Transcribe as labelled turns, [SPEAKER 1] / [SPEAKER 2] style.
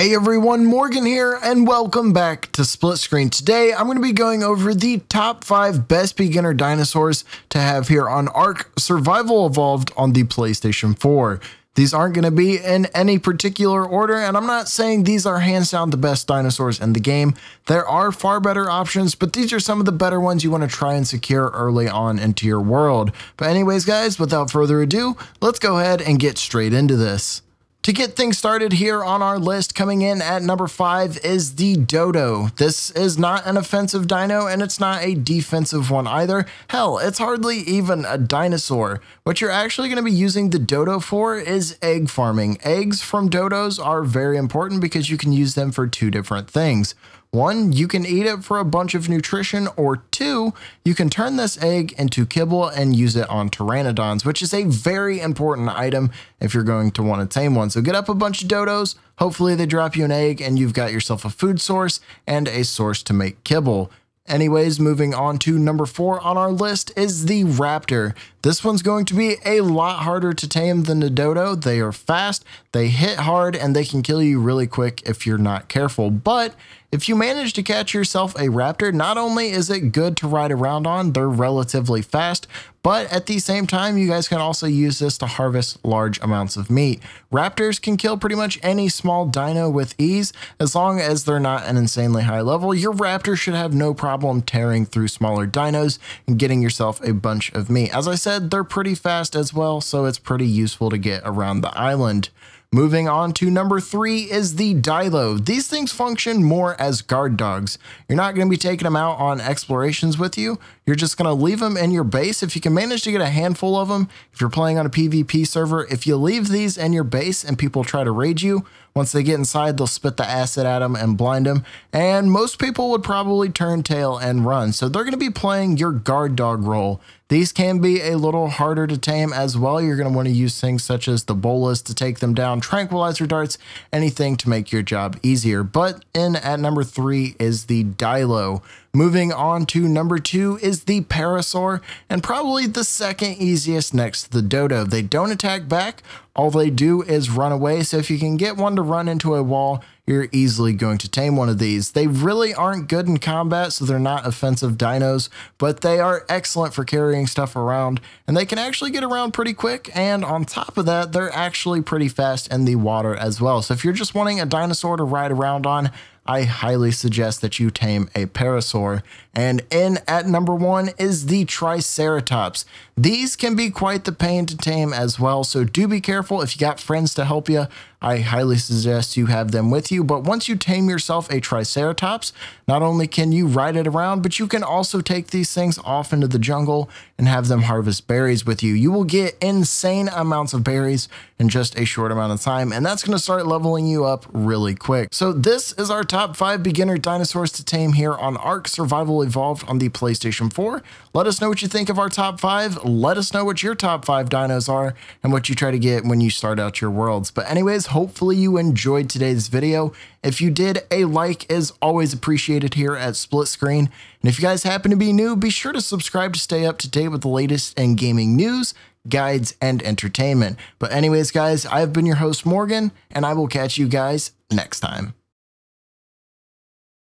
[SPEAKER 1] Hey everyone, Morgan here, and welcome back to Split Screen. Today, I'm going to be going over the top 5 best beginner dinosaurs to have here on Ark Survival Evolved on the PlayStation 4. These aren't going to be in any particular order, and I'm not saying these are hands down the best dinosaurs in the game. There are far better options, but these are some of the better ones you want to try and secure early on into your world. But anyways, guys, without further ado, let's go ahead and get straight into this. To get things started here on our list, coming in at number 5 is the Dodo. This is not an offensive dino, and it's not a defensive one either. Hell, it's hardly even a dinosaur. What you're actually going to be using the Dodo for is egg farming. Eggs from dodos are very important because you can use them for 2 different things. 1, you can eat it for a bunch of nutrition, or 2, you can turn this egg into kibble and use it on pteranodons, which is a very important item if you're going to want to tame one. So get up a bunch of dodos, hopefully they drop you an egg, and you've got yourself a food source and a source to make kibble. Anyways, moving on to number 4 on our list is the Raptor. This one's going to be a lot harder to tame than the Dodo. They are fast, they hit hard, and they can kill you really quick if you're not careful. But if you manage to catch yourself a Raptor, not only is it good to ride around on, they're relatively fast, but at the same time, you guys can also use this to harvest large amounts of meat. Raptors can kill pretty much any small dino with ease, as long as they're not an insanely high level. Your Raptor should have no problem tearing through smaller dinos and getting yourself a bunch of meat. As I said, they're pretty fast as well, so it's pretty useful to get around the island. Moving on to number 3 is the Dilo. These things function more as guard dogs. You're not going to be taking them out on explorations with you. You're just going to leave them in your base. If you can manage to get a handful of them, if you're playing on a PvP server, if you leave these in your base and people try to raid you, once they get inside, they'll spit the acid at them and blind them. And most people would probably turn tail and run. So they're going to be playing your guard dog role. These can be a little harder to tame as well. You're going to want to use things such as the bolas to take them down, tranquilizer darts, anything to make your job easier. But in at number 3 is the Dilo. Moving on to number 2 is the Parasaur, and probably the second easiest next to the Dodo. They don't attack back. All they do is run away, so if you can get one to run into a wall, you're easily going to tame one of these. They really aren't good in combat, so they're not offensive dinos, but they are excellent for carrying stuff around, and they can actually get around pretty quick, and on top of that, they're actually pretty fast in the water as well. So if you're just wanting a dinosaur to ride around on, I highly suggest that you tame a Parasaur. And in at number 1 is the Triceratops. These can be quite the pain to tame as well, so do be careful. If you got friends to help you, I highly suggest you have them with you. But once you tame yourself a Triceratops, not only can you ride it around, but you can also take these things off into the jungle and have them harvest berries with you. You will get insane amounts of berries in just a short amount of time, and that's going to start leveling you up really quick. So this is our top 5 beginner dinosaurs to tame here on Ark Survival Evolved on the PlayStation 4. Let us know what you think of our top 5. Let us know what your top 5 dinos are and what you try to get when you start out your worlds. But anyways, hopefully you enjoyed today's video. If you did, a like is always appreciated here at Split Screen. And if you guys happen to be new, be sure to subscribe to stay up to date with the latest in gaming news, guides, and entertainment. But anyways, guys, I've been your host, Morgan, and I will catch you guys next time.